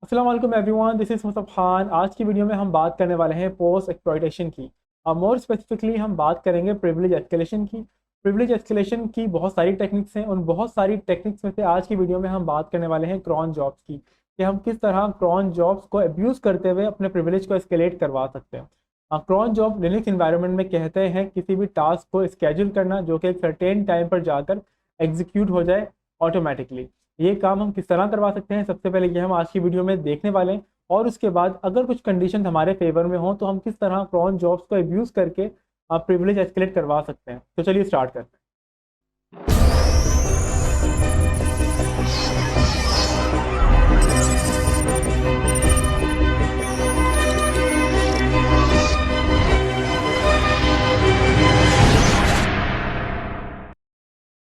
अस्सलाम वालेकुम everyone, this is Mustafa Khan. आज की वीडियो में हम बात करने वाले हैं पोस्ट एक्सप्लॉइटेशन की। मोर स्पेसिफिकली हम बात करेंगे प्रिविलेज एस्केलेशन की। प्रिविलेज एस्केलेशन की बहुत सारी टेक्निक्स हैं। उन बहुत सारी टेक्निक्स में से आज की वीडियो में हम बात करने वाले हैं क्रॉन जॉब्स की, कि हम किस तरह क्रॉन जॉब्स को अब्यूज़ करते हुए अपने प्रिविलेज को एस्केलेट करवा सकते हैं। क्रॉन जॉब लिनक्स इन्वायरमेंट में कहते हैं किसी भी टास्क को स्केड्यूल करना जो कि एक सर्टेन टाइम पर जाकर एग्जीक्यूट हो जाए ऑटोमेटिकली। ये काम हम किस तरह करवा सकते हैं, सबसे पहले ये हम आज की वीडियो में देखने वाले हैं। और उसके बाद अगर कुछ कंडीशन हमारे फेवर में हो तो हम किस तरह क्रॉन जॉब्स को अब्यूज़ करके प्रिविलेज एस्केलेट करवा सकते हैं। तो चलिए स्टार्ट करते हैं।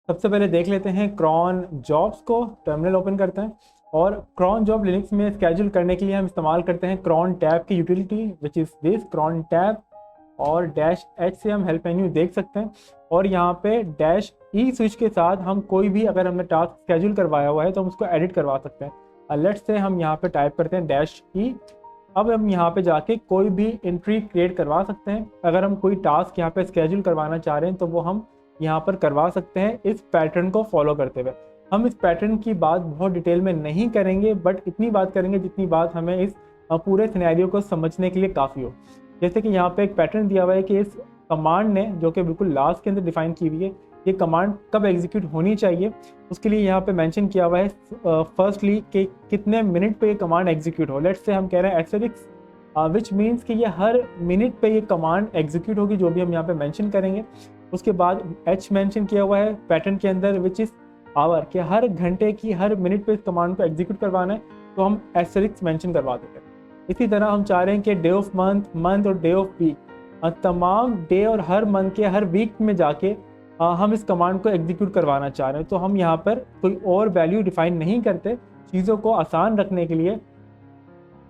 सबसे पहले देख लेते हैं क्रॉन जॉब्स को। टर्मिनल ओपन करते हैं और क्रॉन जॉब लिनक्स में स्केड्यूल करने के लिए हम इस्तेमाल करते हैं क्रॉन टैब की utility, which is this crontab. और डैश एच से हम हेल्प मेन्यू देख सकते हैं। और यहाँ पे डैश ई स्विच के साथ हम कोई भी अगर हमने टास्क स्केड्यूल करवाया हुआ है तो हम उसको एडिट करवा सकते हैं। लेट्स से हम यहाँ पे टाइप करते हैं डैश ई। अब हम यहाँ पे जाके कोई भी एंट्री क्रिएट करवा सकते हैं। अगर हम कोई टास्क यहाँ पे स्केड्यूल करवाना चाह रहे हैं तो वो हम यहाँ पर करवा सकते हैं इस पैटर्न को फॉलो करते हुए। हम इस पैटर्न की बात बहुत डिटेल में नहीं करेंगे, बट इतनी बात करेंगे जितनी बात हमें इस पूरे सिनेरियो को समझने के लिए काफ़ी हो। जैसे कि यहाँ पे एक पैटर्न दिया हुआ है कि इस कमांड ने, जो कि बिल्कुल लास्ट के अंदर डिफाइन की हुई है, ये कमांड कब एग्जीक्यूट होनी चाहिए। उसके लिए यहाँ पे मेंशन किया हुआ है फर्स्टली कि कितने मिनट पे ये कमांड एग्जीक्यूट हो। लेट्स से हम कह रहे हैं एस्टेरिक्स, विच मीन्स कि ये हर मिनट पे ये कमांड एग्जीक्यूट होगी, जो भी हम यहाँ पे मेंशन करेंगे। उसके बाद एच मेंशन किया हुआ है पैटर्न के अंदर, विच इज़ आवर, कि हर घंटे की हर मिनट पे इस कमांड को एग्जीक्यूट करवाना है, तो हम एस्टेरिक्स मेंशन करवा देते हैं। इसी तरह हम चाह रहे हैं कि डे ऑफ मंथ, मंथ और डे ऑफ वीक, तमाम डे और हर मंथ के हर वीक में जाके हम इस कमांड को एग्जीक्यूट करवाना चाह रहे हैं। तो हम यहाँ पर कोई और वैल्यू डिफाइन नहीं करते। चीज़ों को आसान रखने के लिए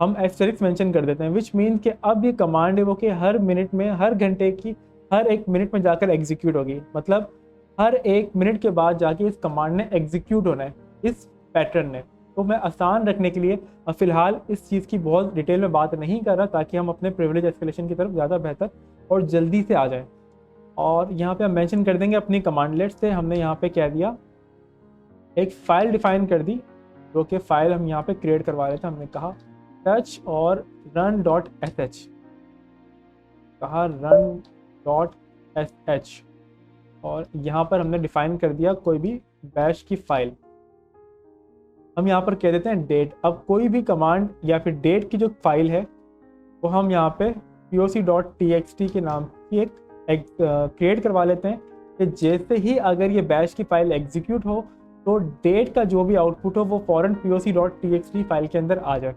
हम एस्टेरिक्स मेंशन कर देते हैं, विच मीन कि अब ये कमांड है वो कि हर मिनट में, हर घंटे की हर एक मिनट में जाकर एग्जीक्यूट होगी। मतलब हर एक मिनट के बाद जाके इस कमांड ने एग्जीक्यूट होना है, इस पैटर्न ने। तो मैं आसान रखने के लिए फ़िलहाल इस चीज़ की बहुत डिटेल में बात नहीं कर रहा, ताकि हम अपने प्रिविलेज एस्केलेशन की तरफ ज़्यादा बेहतर और जल्दी से आ जाएं। और यहाँ पे हम मेंशन कर देंगे अपनी कमांड। लेट से हमने यहाँ पे कह दिया, एक फ़ाइल डिफाइन कर दी, जो कि फ़ाइल हम यहाँ पे क्रिएट करवा रहे थे। हमने कहा टच और रन डॉट एस एच, कहा रन डॉट एस एच, और यहाँ पर हमने डिफाइन कर दिया कोई भी बैश की फाइल। हम यहाँ पर कह देते हैं डेट। अब कोई भी कमांड या फिर डेट की जो फाइल है वो हम यहाँ पे poc.txt के नाम की एक क्रिएट करवा लेते हैं, कि जैसे ही अगर ये बैश की फाइल एग्जीक्यूट हो तो डेट का जो भी आउटपुट हो वो फ़ौरन poc.txt फाइल के अंदर आ जाए।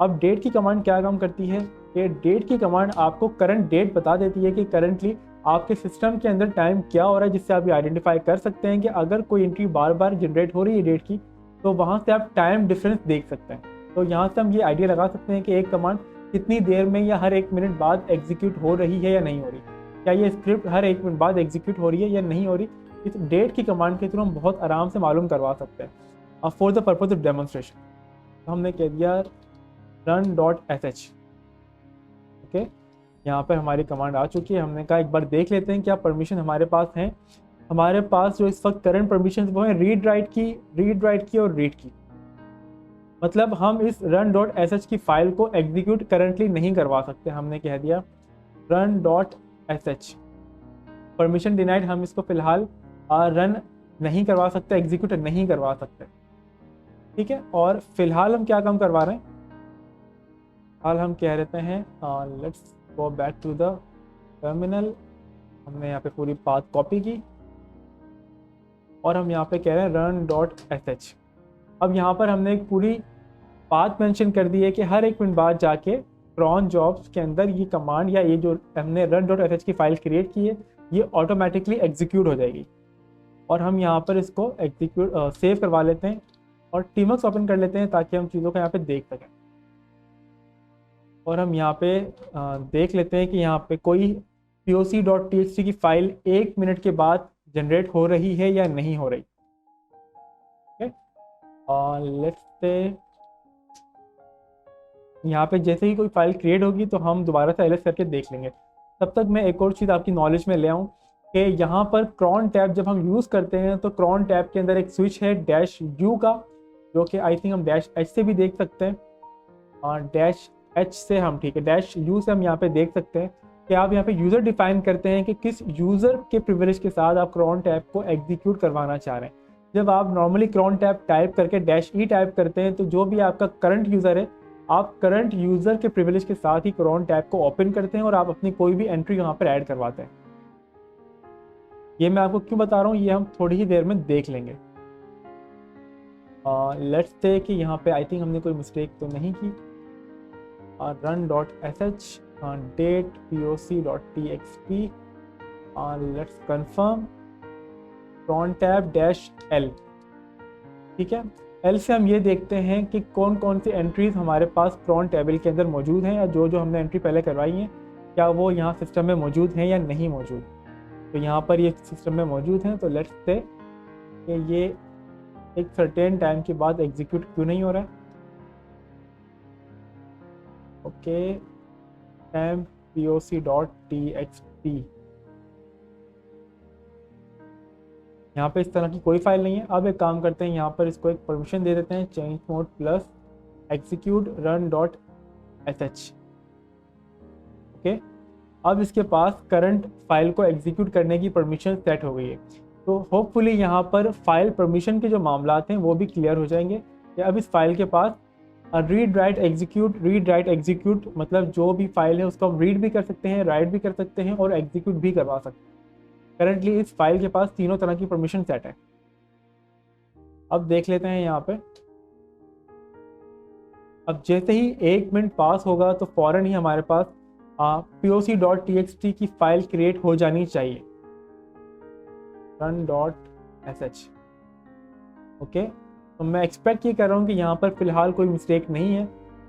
अब डेट की कमांड क्या काम करती है कि डेट की कमांड आपको करंट डेट बता देती है कि करंटली आपके सिस्टम के अंदर टाइम क्या हो रहा है, जिससे आप ये आइडेंटिफाई कर सकते हैं कि अगर कोई एंट्री बार बार जनरेट हो रही है डेट की, तो वहाँ से आप टाइम डिफरेंस देख सकते हैं। तो यहाँ से हम ये आइडिया लगा सकते हैं कि एक कमांड कितनी देर में या हर एक मिनट बाद एग्जीक्यूट हो रही है या नहीं हो रही, क्या ये स्क्रिप्ट हर एक मिनट बाद एग्जीक्यूट हो रही है या नहीं हो रही। इस डेट की कमांड के थ्रू हम बहुत आराम से मालूम करवा सकते हैं for the purpose of demonstration. तो हमने कह दिया run dot S H. Okay, यहाँ पर हमारी कमांड आ चुकी है। हमने कहा एक बार देख लेते हैं क्या परमिशन हमारे पास हैं। हमारे पास जो इस वक्त करंट परमिशन वो है रीड राइट की, रीड राइट की और रीड की। मतलब हम इस रन डॉट एस एच की फाइल को एग्जीक्यूट करंटली नहीं करवा सकते। हमने कह दिया run dot S H, permission denied, हम इसको फिलहाल रन नहीं करवा सकते, एग्जीक्यूट नहीं करवा सकते। ठीक है, और फिलहाल हम क्या काम करवा रहे हैं, हाल हम कह देते हैं let's go back to the terminal. हमने यहाँ पे पूरी पाथ कॉपी की और हम यहाँ पे कह रहे हैं रन डॉट एस एच। अब यहाँ पर हमने एक पूरी पाथ मेंशन कर दी है कि हर एक मिनट बाद जाके क्रॉन जॉब्स के अंदर ये कमांड या ये जो हमने रन डॉट एस एच की फाइल क्रिएट की है ये ऑटोमेटिकली एग्जीक्यूट हो जाएगी। और हम यहाँ पर इसको एग्जीक्यूट सेव करवा लेते हैं और टीमक्स ओपन कर लेते हैं ताकि हम चीज़ों को यहाँ पे देख सकें। और हम यहाँ पे देख लेते हैं कि यहाँ पे कोई poc.txt की फाइल एक मिनट के बाद जनरेट हो रही है या नहीं हो रही। लेट्स से यहाँ पे जैसे ही कोई फाइल क्रिएट होगी तो हम दोबारा से एलएस करके देख लेंगे। तब तक मैं एक और चीज़ आपकी नॉलेज में ले आऊँ कि यहाँ पर क्रॉन टैब जब हम यूज़ करते हैं तो क्रॉन टैब के अंदर एक स्विच है डैश यू का, जो कि आई थिंक हम डैश एच से भी देख सकते हैं। डैश एच से हम ठीक है, डैश यू से हम यहाँ पे देख सकते हैं कि आप यहाँ पे यूज़र डिफाइन करते हैं कि किस यूज़र के प्रिविलेज के साथ आप क्रॉन टैब को एग्जीक्यूट करवाना चाह रहे हैं। जब आप नॉर्मली क्रॉन टैब टाइप करके डैश ई टाइप करते हैं तो जो भी आपका करंट यूज़र है, आप करंट यूज़र के प्रिविलेज के साथ ही क्रॉन टैब को ओपन करते हैं और आप अपनी कोई भी एंट्री यहाँ पर ऐड करवाते हैं। ये मैं आपको क्यों बता रहा हूँ ये हम थोड़ी ही देर में देख लेंगे। लेट्स से कि यहाँ पे आई थिंक हमने कोई मिस्टेक तो नहीं की। run.sh date poc.txt let's confirm cron tab -l। ठीक है, L से हम ये देखते हैं कि कौन कौन सी एंट्रीज हमारे पास क्रॉन टेबल के अंदर मौजूद हैं, या जो जो हमने एंट्री पहले करवाई हैं क्या वो यहाँ सिस्टम में मौजूद हैं या नहीं मौजूद। तो यहाँ पर ये सिस्टम में मौजूद हैं, तो लेट्स से कि ये एक सर्टेन टाइम के बाद एग्जीक्यूट क्यों नहीं हो रहा है। ओके, temp poc.txt यहाँ पे इस तरह की कोई फाइल नहीं है। अब एक काम करते हैं, यहाँ पर इसको एक परमिशन दे देते हैं, change mode plus execute run.sh। Okay, अब इसके पास करंट फाइल को एग्जीक्यूट करने की परमिशन सेट हो गई है। तो होपफुली यहाँ पर फाइल परमिशन के जो मामलात हैं वो भी क्लियर हो जाएंगे कि अब इस फाइल के पास रीड राइट एग्जीक्यूट मतलब जो भी फाइल है उसको हम रीड भी कर सकते हैं, राइट भी कर सकते हैं और एग्जीक्यूट भी करवा सकते हैं। करंटली इस फाइल के पास तीनों तरह की परमिशन सेट है। अब देख लेते हैं यहाँ पे। अब जैसे ही 1 मिनट पास होगा तो फौरन ही हमारे पास poc.txt की फाइल क्रिएट हो जानी चाहिए, run.sh। ओके, तो मैं एक्सपेक्ट ये कर रहा हूँ कि यहाँ पर फिलहाल कोई मिस्टेक नहीं है,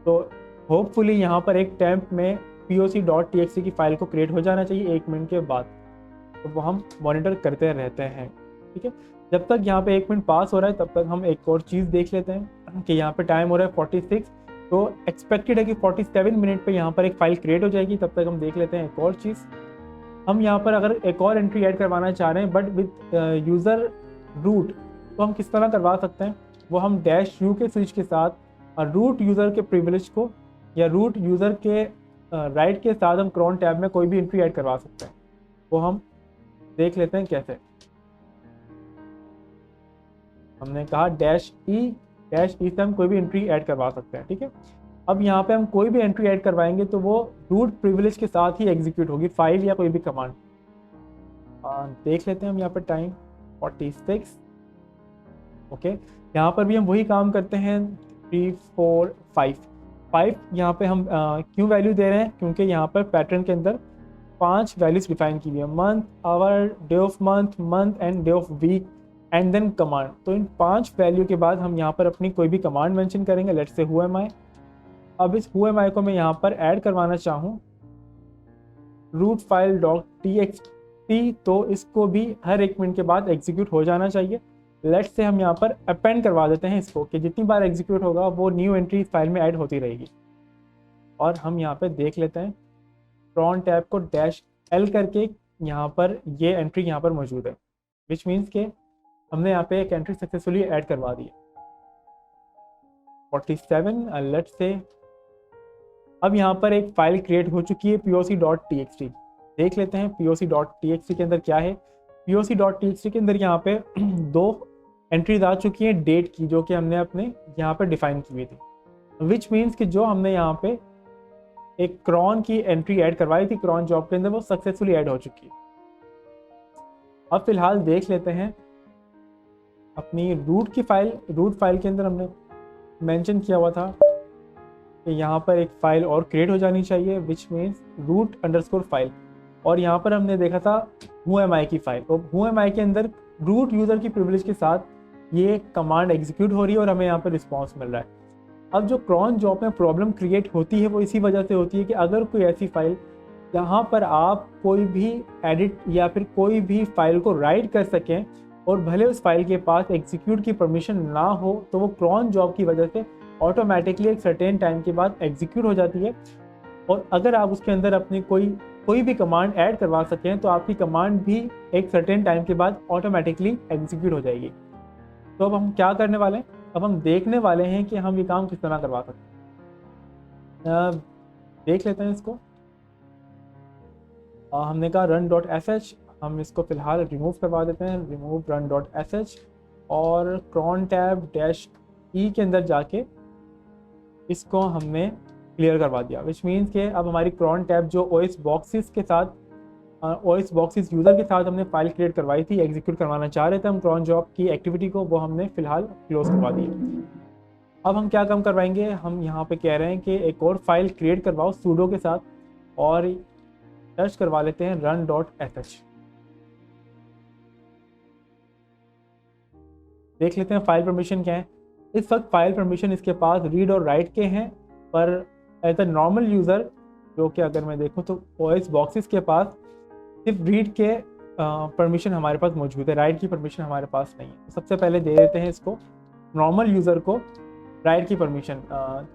तो होपफुली यहाँ पर एक टेम्प में poc.txt की फाइल को क्रिएट हो जाना चाहिए 1 मिनट के बाद। तो वो हम मॉनिटर करते रहते हैं। ठीक है, जब तक यहाँ पे 1 मिनट पास हो रहा है तब तक हम एक और चीज़ देख लेते हैं कि यहाँ पे टाइम हो रहा है 46, तो एक्सपेक्टेड है कि 47 मिनट पे यहाँ पर एक फ़ाइल क्रिएट हो जाएगी। तब तक हम देख लेते हैं एक और चीज़। हम यहाँ पर अगर एक और एंट्री ऐड करवाना चाह रहे हैं बट विद यूज़र रूट, तो हम किस तरह करवा सकते हैं, वो हम डैश यू के स्विच के साथ रूट यूज़र के प्रिविलेज को या रूट यूज़र के राइट के साथ हम क्रॉन टैब में कोई भी एंट्री ऐड करवा सकते हैं। वो हम देख लेते हैं कैसे। हमने कहा डैश ई से हम कोई भी एंट्री ऐड करवा सकते हैं। ठीक है, अब यहाँ पे हम कोई भी एंट्री ऐड करवाएंगे तो वो रूट प्रिविलेज के साथ ही एग्जीक्यूट होगी, फाइल या कोई भी कमांड। देख लेते हैं हम यहाँ पे टाइम 46। ओके, यहाँ पर भी हम वही काम करते हैं 3 4 5 यहाँ पे हम क्यों वैल्यू दे रहे हैं, क्योंकि यहाँ पर पैटर्न के अंदर 5 वैल्यूज डिफाइन की हुई है, month, hour, day of month and day of week and then command. तो इन 5 वैल्यू के बाद हम यहाँ पर अपनी कोई भी कमांड मेंशन करेंगे। Let's say who am I। अब इस who am I को मैं यहाँ पर ऐड करवाना चाहूँ रूट फाइल .txt, तो इसको भी हर 1 मिनट के बाद एग्जीक्यूट हो जाना चाहिए। लेट्स से हम यहाँ पर अपेंड करवा देते हैं इसको कि जितनी बार एग्जीक्यूट होगा वो न्यू एंट्री फाइल में ऐड होती रहेगी। और हम यहाँ पे देख लेते हैं क्रॉन टैब को -l करके यहाँ पर ये एंट्री यहाँ पर मौजूद है, विच मीन्स के हमने यहाँ पे एक एंट्री सक्सेसफुली ऐड करवा दी है 47। लेट्स से अब यहाँ पर एक फाइल क्रिएट हो चुकी है poc.txt। देख लेते हैं poc.txt के अंदर क्या है। poc.txt के अंदर यहाँ पे 2 एंट्रीज आ चुकी हैं डेट की, जो कि हमने अपने यहाँ पर डिफाइन की हुई थी, विच मीन्स कि जो हमने यहाँ पे एक क्रॉन की एंट्री ऐड करवाई थी क्रॉन जॉब के अंदर, वो सक्सेसफुली ऐड हो चुकी है। अब फिलहाल देख लेते हैं अपनी रूट की फाइल। रूट फाइल के अंदर हमने मेंशन किया हुआ था कि यहाँ पर एक फाइल और क्रिएट हो जानी चाहिए, विच मीन्स root_ फाइल, और यहाँ पर हमने देखा था who am I की फाइल। तो who am I के अंदर रूट यूज़र की प्रिविलेज के साथ ये कमांड एग्जीक्यूट हो रही है और हमें यहाँ पर रिस्पॉन्स मिल रहा है। अब जो क्रॉन जॉब में प्रॉब्लम क्रिएट होती है वो इसी वजह से होती है कि अगर कोई ऐसी फाइल जहाँ पर आप कोई भी एडिट या फिर कोई भी फाइल को राइट कर सकें और भले उस फाइल के पास एग्जीक्यूट की परमिशन ना हो, तो वो क्रॉन जॉब की वजह से ऑटोमेटिकली एक सर्टेन टाइम के बाद एग्जीक्यूट हो जाती है। और अगर आप उसके अंदर अपनी कोई भी कमांड ऐड करवा सकें तो आपकी कमांड भी एक सर्टेन टाइम के बाद ऑटोमेटिकली एग्जीक्यूट हो जाएगी। तो अब हम क्या करने वाले हैं, अब हम देखने वाले हैं कि हम ये काम किस तरह करवा सकते हैं। देख लेते हैं इसको। हमने कहा run.sh, हम इसको फिलहाल रिमूव करवा देते हैं, रिमूव run.sh, और cron टैब -e के अंदर जाके इसको हमने क्लियर करवा दिया, विच मीन्स कि अब हमारी cron टैब जो OS बॉक्सेस के साथ OS बॉक्सेस यूज़र के साथ हमने फाइल क्रिएट करवाई थी, एग्जीक्यूट करवाना चाह रहे थे हम cron जॉब की एक्टिविटी को, वो हमने फिलहाल क्लोज करवा दी। अब हम क्या काम करवाएंगे, हम यहाँ पे कह रहे हैं कि एक और फाइल क्रिएट करवाओ सूडो के साथ, और सर्च करवा लेते हैं run.sh। देख लेते हैं फाइल परमिशन क्या है। इस वक्त फाइल परमिशन इसके पास रीड और राइट के हैं, पर एज अ नॉर्मल यूज़र जो कि अगर मैं देखूं तो OS बॉक्सेस के पास सिर्फ रीड के परमिशन हमारे पास मौजूद है, राइट की परमिशन हमारे पास नहीं है। तो सबसे पहले दे देते हैं इसको नॉर्मल यूज़र को राइट की परमिशन,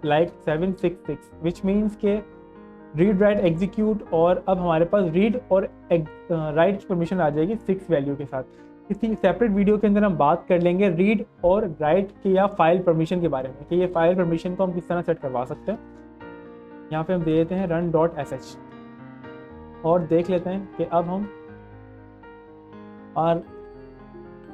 लाइक 766, विच मीन्स के रीड राइट एग्जीक्यूट, और अब हमारे पास रीड और राइट की परमिशन आ जाएगी 6 वैल्यू के साथ। किसी सेपरेट वीडियो के अंदर हम बात कर लेंगे रीड और राइट के या फाइल परमिशन के बारे में, कि ये फाइल परमिशन को हम किस तरह सेट करवा सकते हैं। यहाँ पे हम दे देते हैं run.sh और देख लेते हैं कि अब हम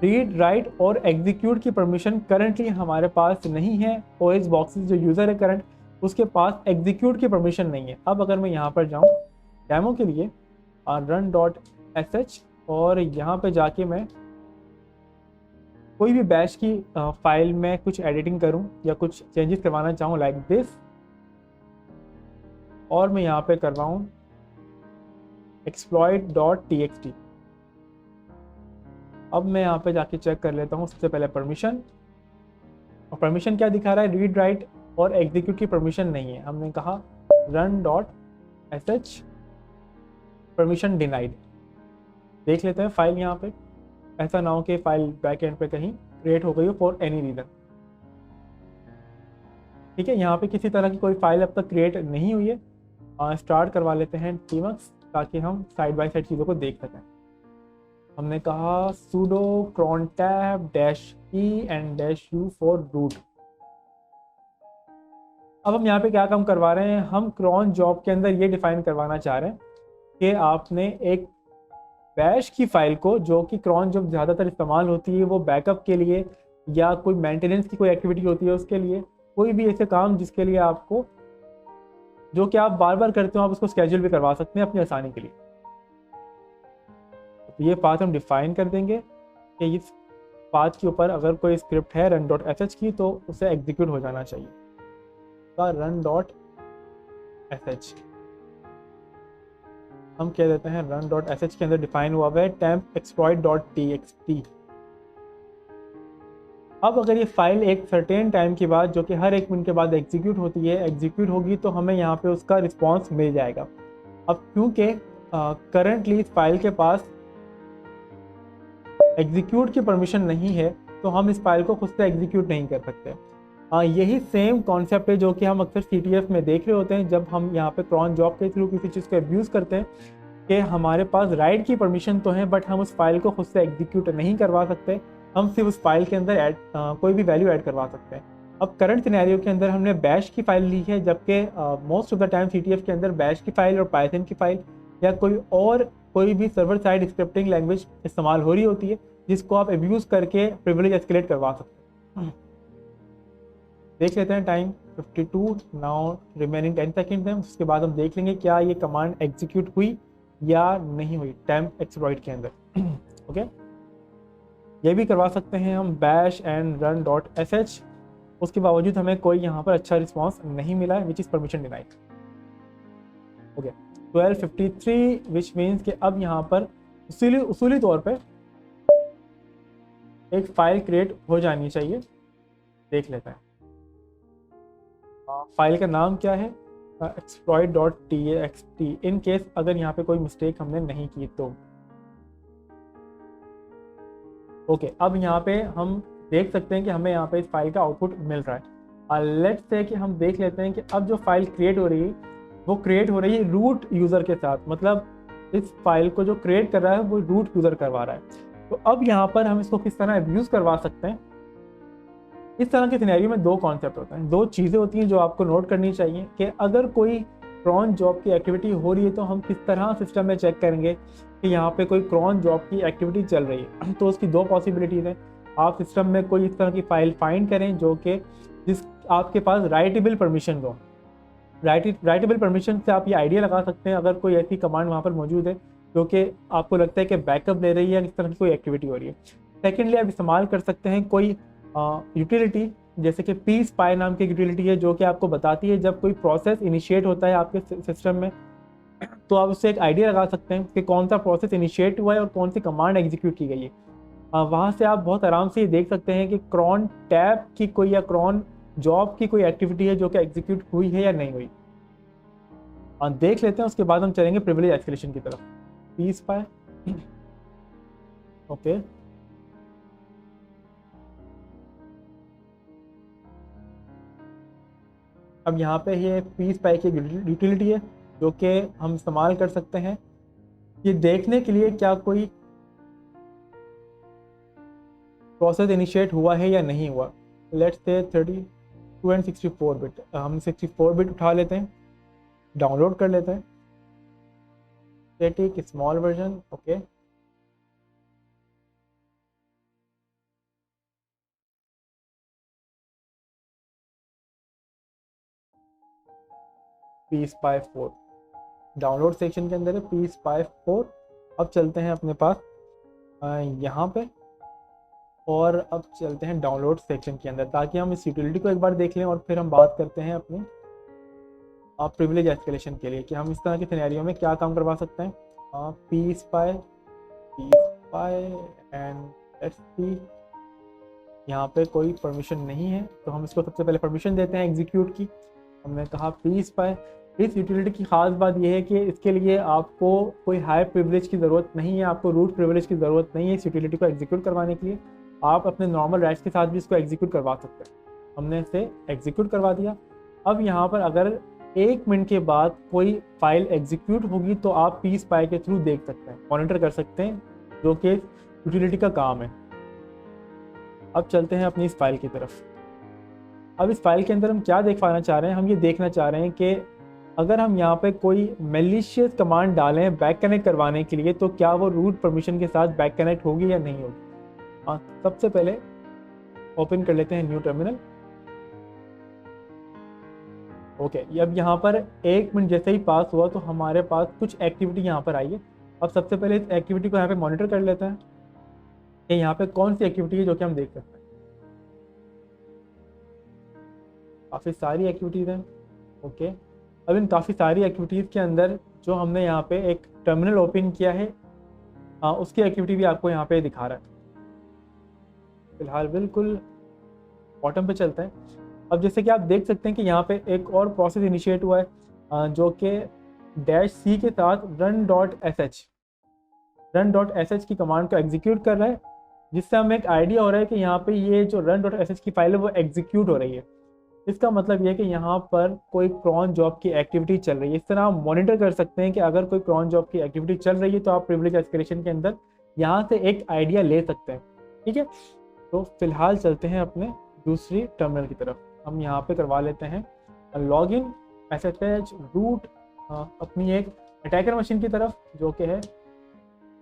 रीड राइट और एग्जीक्यूट की परमिशन करंटली हमारे पास नहीं है। OS बॉक्सेस जो यूज़र है करंट, उसके पास एग्जीक्यूट की परमिशन नहीं है। अब अगर मैं यहाँ पर जाऊँ डेमो के लिए run.sh, और यहाँ पे जाके मैं कोई भी बैश की फाइल में कुछ एडिटिंग करूँ या कुछ चेंजेस करवाना चाहूँ लाइक दिस, और मैं यहाँ पे करवाऊँ exploit.txt। अब मैं यहाँ पे जाके चेक कर लेता हूँ सबसे पहले परमिशन, और परमिशन क्या दिखा रहा है, रीड राइट और एग्जीक्यूट की परमिशन नहीं है। हमने कहा run.sh परमिशन डिनाइड। देख लेते हैं फाइल यहाँ पे, ऐसा ना हो कि फाइल बैक एंड पे कहीं क्रिएट हो गई हो फॉर एनी रीज़न। ठीक है, यहाँ पे किसी तरह की कोई फाइल अब तक क्रिएट नहीं हुई है। स्टार्ट करवा लेते हैं tmux ताकि हम साइड बाय साइड चीज़ों को देख सकें। हमने कहा sudo cron tab -e and -u for root। अब हम यहाँ पे क्या काम करवा रहे हैं, हम cron जॉब के अंदर ये डिफाइन करवाना चाह रहे हैं कि आपने एक बैश की फाइल को, जो कि cron जॉब ज़्यादातर इस्तेमाल होती है वो बैकअप के लिए या कोई मेंटेनेंस की कोई एक्टिविटी होती है उसके लिए, कोई भी ऐसे काम जिसके लिए आपको, जो कि आप बार बार करते हो, आप उसको स्केड्यूल भी करवा सकते हैं अपनी आसानी के लिए। तो ये पाथ हम डिफाइन कर देंगे कि इस पाथ के ऊपर अगर कोई स्क्रिप्ट है run.sh की तो उसे एग्जीक्यूट हो जाना चाहिए। तो run.sh हम कह देते हैं run.sh के अंदर डिफाइन हुआ है temp exploit.txt। अब अगर ये फाइल एक सर्टेन टाइम के बाद, जो कि हर 1 मिनट के बाद एग्जीक्यूट होती है, एग्जीक्यूट होगी तो हमें यहाँ पे उसका रिस्पांस मिल जाएगा। अब क्योंकि करंटली इस फाइल के पास एग्जीक्यूट की परमिशन नहीं है तो हम इस फाइल को खुद से एग्जीक्यूट नहीं कर सकते। यही सेम कॉन्सेप्ट है जो कि हम अक्सर CTF में देख रहे होते हैं जब हम यहाँ पे cron जॉब के थ्रू किसी चीज़ को अब्यूज़ करते हैं, कि हमारे पास राइट की परमिशन तो है बट हम उस फाइल को खुद से एग्जीक्यूट नहीं करवा सकते, हम सिर्फ उस फाइल के अंदर कोई भी वैल्यू ऐड करवा सकते हैं। अब करंट सिनेरियो के अंदर हमने बैश की फ़ाइल ली है, जबकि most of the time CTF के अंदर बैश की फ़ाइल और पाइथन की फ़ाइल या कोई भी सर्वर साइड स्क्रिप्टिंग लैंग्वेज इस्तेमाल हो रही होती है, जिसको आप अब्यूज़ करके प्रिविलेज एस्केलेट करवा सकते हैं। देख लेते हैं टाइम 52, नाउ रिमेनिंग 10 सेकेंड है। उसके बाद हम देख लेंगे क्या ये कमांड एग्जीक्यूट हुई या नहीं हुई temp exploit के अंदर। ओके, ये भी करवा सकते हैं हम bash and run.sh, उसके बावजूद हमें कोई यहाँ पर अच्छा रिस्पांस नहीं मिला है, which is permission denied. Okay, 12:53 which means कि अब यहाँ पर उसूली तौर पे एक फाइल क्रिएट हो जानी चाहिए। देख लेते हैं फाइल का नाम क्या है, exploit.txt, इन केस अगर यहाँ पे कोई मिस्टेक हमने नहीं की तो। ओके, अब यहाँ पे हम देख सकते हैं कि हमें यहाँ पे इस फाइल का आउटपुट मिल रहा लेट्स से कि हम देख लेते हैं कि अब जो फाइल क्रिएट हो रही है वो क्रिएट हो रही है रूट यूज़र के साथ, मतलब इस फाइल को जो क्रिएट कर रहा है वो रूट यूज़र करवा रहा है। तो अब यहाँ पर हम इसको किस तरह अब्यूज़ करवा सकते हैं। इस तरह के सिनेरियो में दो कॉन्सेप्ट होते हैं, दो चीज़ें होती हैं जो आपको नोट करनी चाहिए कि अगर कोई क्रॉन जॉब की एक्टिविटी हो रही है तो हम किस तरह सिस्टम में चेक करेंगे कि यहाँ पे कोई क्रॉन जॉब की एक्टिविटी चल रही है। तो उसकी दो पॉसिबिलिटीज़ हैं। आप सिस्टम में कोई इस तरह की फाइल फाइंड करें जो कि जिस आपके पास राइटेबल परमिशन हो। राइटेबल परमिशन से आप ये आइडिया लगा सकते हैं अगर कोई ऐसी कमांड वहाँ पर मौजूद है जो कि आपको लगता है कि बैकअप ले रही है, इस तरह की कोई एक्टिविटी हो रही है। सेकेंडली, आप इस्तेमाल कर सकते हैं कोई यूटिलिटी जैसे कि pSpy नाम की यूटिलिटी है जो कि आपको बताती है जब कोई प्रोसेस इनिशिएट होता है आपके सिस्टम में, तो आप उससे एक आइडिया लगा सकते हैं कि कौन सा प्रोसेस इनिशिएट हुआ है और कौन सी कमांड एग्जीक्यूट की गई है। वहाँ से आप बहुत आराम से ये देख सकते हैं कि क्रॉन टैब की कोई या क्रॉन जॉब की कोई एक्टिविटी है जो कि एग्जीक्यूट हुई है या नहीं हुई। देख लेते हैं, उसके बाद हम चलेंगे प्रिविलेज एस्केलेशन की तरफ। pSpy ओके अब यहाँ पे ये pSpy की यूटिलिटी है जो कि हम इस्तेमाल कर सकते हैं ये देखने के लिए क्या कोई प्रोसेस इनिशिएट हुआ है या नहीं हुआ। लेट्स से 32 एंड 64 बिट, हम 64 बिट उठा लेते हैं, डाउनलोड कर लेते हैं static small version. Okay pSpy 4 download section के अंदर है pSpy 4। अब चलते हैं अपने पास यहाँ पे और अब चलते हैं डाउनलोड सेक्शन के अंदर ताकि हम इस यूटिलिटी को एक बार देख लें और फिर हम बात करते हैं अपनी प्रिविलेज एस्केलेशन के लिए कि हम इस तरह के सिनेरियो में क्या काम करवा सकते हैं। pSpy एंड लेट्स सी, यहाँ पे कोई परमिशन नहीं है तो हम इसको सबसे पहले परमिशन देते हैं एग्जीक्यूट की। हमने कहा pSpy। इस यूटिलिटी की खास बात यह है कि इसके लिए आपको कोई हाई प्रिविलेज की ज़रूरत नहीं है, आपको रूट प्रिविलेज की ज़रूरत नहीं है इस यूटिलिटी को एग्जीक्यूट करवाने के लिए। आप अपने नॉर्मल राइट्स के साथ भी इसको एग्जीक्यूट करवा सकते हैं। हमने इसे एग्जीक्यूट करवा दिया। अब यहाँ पर अगर 1 मिनट के बाद कोई फाइल एग्जीक्यूट होगी तो आप pSpy के थ्रू देख सकते हैं, मॉनिटर कर सकते हैं, जो कि यूटिलिटी का काम है। अब चलते हैं अपनी इस फाइल की तरफ। अब इस फाइल के अंदर हम क्या दिखाना चाह रहे हैं, हम ये देखना चाह रहे हैं कि अगर हम यहाँ पे कोई मैलिशियस कमांड डालें बैक कनेक्ट करवाने के लिए तो क्या वो रूट परमिशन के साथ बैक कनेक्ट होगी या नहीं होगी। सबसे पहले ओपन कर लेते हैं न्यू टर्मिनल। ओके अब यहाँ पर 1 मिनट जैसे ही पास हुआ तो हमारे पास कुछ एक्टिविटी यहाँ पर आई है। अब सबसे पहले इस एक्टिविटी को यहाँ पे मॉनिटर कर लेते हैं कि यहाँ पे कौन सी एक्टिविटी है जो कि हम देख सकते हैं। काफ़ी सारी एक्टिविटीज़ हैं। ओके अब इन काफ़ी सारी एक्टिविटीज़ के अंदर जो हमने यहाँ पे एक टर्मिनल ओपन किया है उसकी एक्टिविटी भी आपको यहाँ पे दिखा रहा है। फिलहाल बिल्कुल बॉटम पे चलता है। अब जैसे कि आप देख सकते हैं कि यहाँ पे एक और प्रोसेस इनिशिएट हुआ है जो कि -c के साथ run.sh की कमांड को एग्जीक्यूट कर रहा है, जिससे हमें एक आइडिया हो रहा है कि यहाँ पे ये जो run.sh की फाइल है वो एग्जीक्यूट हो रही है। इसका मतलब ये है कि यहाँ पर कोई क्रॉन जॉब की एक्टिविटी चल रही है। इस तरह आप मॉनिटर कर सकते हैं कि अगर कोई क्रॉन जॉब की एक्टिविटी चल रही है तो आप प्रिविलेज एस्केलेशन के अंदर यहाँ से एक आइडिया ले सकते हैं। ठीक है, तो फिलहाल चलते हैं अपने दूसरी टर्मिनल की तरफ। हम यहाँ पे करवा लेते हैं लॉगिन SSH रूट अपनी एक अटैकर मशीन की तरफ जो कि है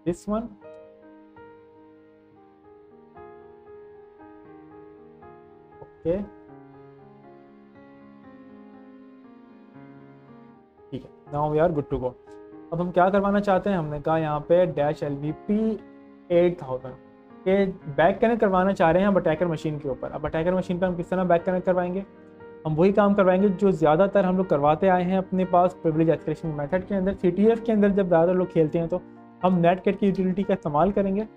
दिस वन। ओके ठीक है, now we are good to go. अब हम क्या करवाना चाहते हैं, हमने कहा यहाँ पे -LVP 8000 के बैक कनेक्ट करवाना चाह रहे हैं हम अटैकर मशीन के ऊपर। अब अटैकर मशीन पर हम किस तरह बैक कनेक्ट करवाएंगे, हम वही काम करवाएंगे जो ज़्यादातर हम लोग करवाते आए हैं अपने पास प्रिविलेज एस्केलेशन मेथड के अंदर। CTF के अंदर जब ज़्यादा लोग खेलते हैं तो हम नेटकैट की यूटिलिटी का इस्तेमाल करेंगे।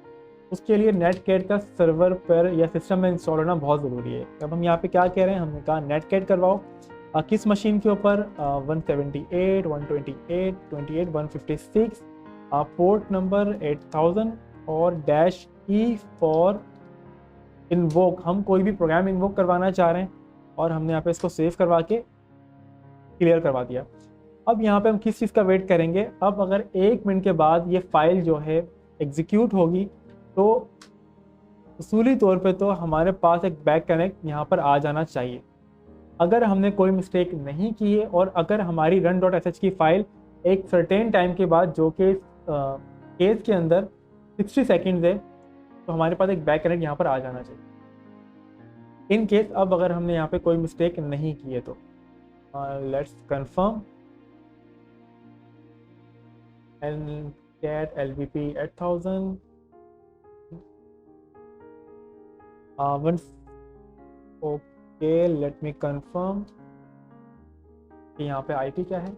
उसके लिए नेटकैट का सर्वर पर या सिस्टम में इंस्टॉल होना बहुत ज़रूरी है। अब हम यहाँ पे क्या कह रहे हैं, हमने कहा नेटकैट करवाओ किस मशीन के ऊपर 178 128 28 156 पोर्ट नंबर 8000 और -E फॉर इन्वोक। हम कोई भी प्रोग्राम इन्वोक करवाना चाह रहे हैं और हमने यहाँ पे इसको सेव करवा के क्लियर करवा दिया। अब यहाँ पे हम किस चीज़ का वेट करेंगे, अब अगर 1 मिनट के बाद ये फाइल जो है एग्जीक्यूट होगी तो उसूली तौर पे तो हमारे पास एक बैक कनेक्ट यहाँ पर आ जाना चाहिए। अगर हमने कोई मिस्टेक नहीं की है और अगर हमारी run.sh की फाइल एक सर्टेन टाइम के बाद, जो कि केस के अंदर 60 सेकेंड्स है, तो हमारे पास एक बैक कनेक्ट यहाँ पर आ जाना चाहिए। इन केस अब अगर हमने यहाँ पे कोई मिस्टेक नहीं की है तो let's confirm get LVP 8000 once okay let me confirm कि यहाँ पे IP क्या है,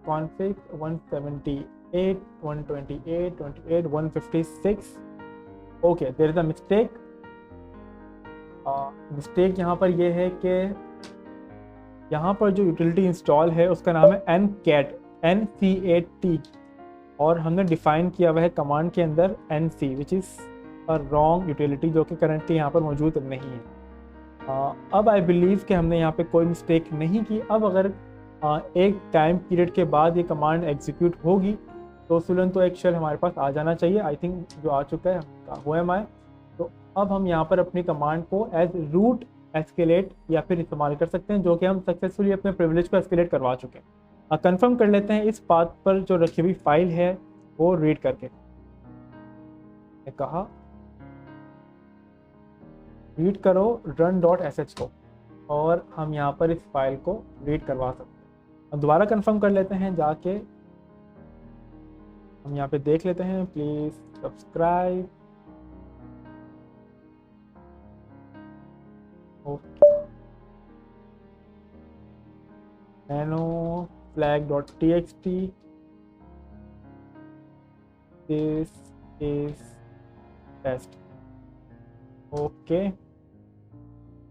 config 178 128 28 156 okay there is a mistake mistake यहाँ पर ये है कि यहाँ पर जो यूटिलिटी इंस्टॉल है उसका नाम है NCAT और हमने डिफाइन किया हुआ है कमांड के अंदर NC which is a wrong utility, जो कि करंटली यहाँ पर मौजूद नहीं है। अब आई बिलीव कि हमने यहाँ पे कोई मिस्टेक नहीं की। अब अगर एक टाइम पीरियड के बाद ये कमांड एग्जीक्यूट होगी तो सुलन तो एक शेल हमारे पास आ जाना चाहिए। आई थिंक जो आ चुका है वो एम आई। तो अब हम यहाँ पर अपनी कमांड को एज रूट एस्केलेट या फिर इस्तेमाल कर सकते हैं, जो कि हम सक्सेसफुली अपने प्रिविलेज को एस्केलेट करवा चुके हैं। कंफर्म कर लेते हैं इस पाथ पर जो रखी हुई फाइल है वो रीड करके। कहा रीड करो run.sh को और हम यहाँ पर इस फाइल को रीड करवा सकते हैं। अब दोबारा कंफर्म कर लेते हैं जाके, हम यहाँ पे देख लेते हैं। Please subscribe nano flag.txt this is test okay.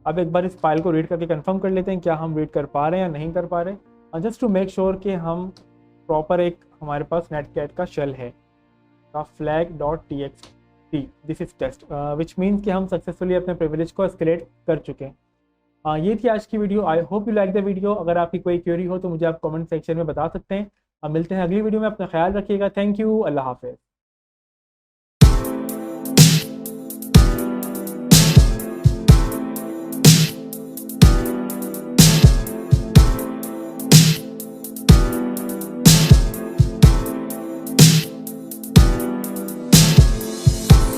अब एक बार इस फाइल को रीड करके कंफर्म कर लेते हैं क्या हम रीड कर पा रहे हैं या नहीं कर पा रहे, जस्ट टू मेक श्योर कि हम प्रॉपर एक हमारे पास नेटकैट का शेल है का flag.txt this is test which means कि हम सक्सेसफुली अपने प्रिविलेज को एस्केलेट कर चुके हैं। ये थी आज की video. I hope you like the video. अगर आपकी कोई क्वेरी हो तो मुझे आप कमेंट सेक्शन में बता सकते हैं। अब मिलते हैं अगली वीडियो में। अपना ख्याल रखिएगा। Thank you. अल्लाह हाफिज़।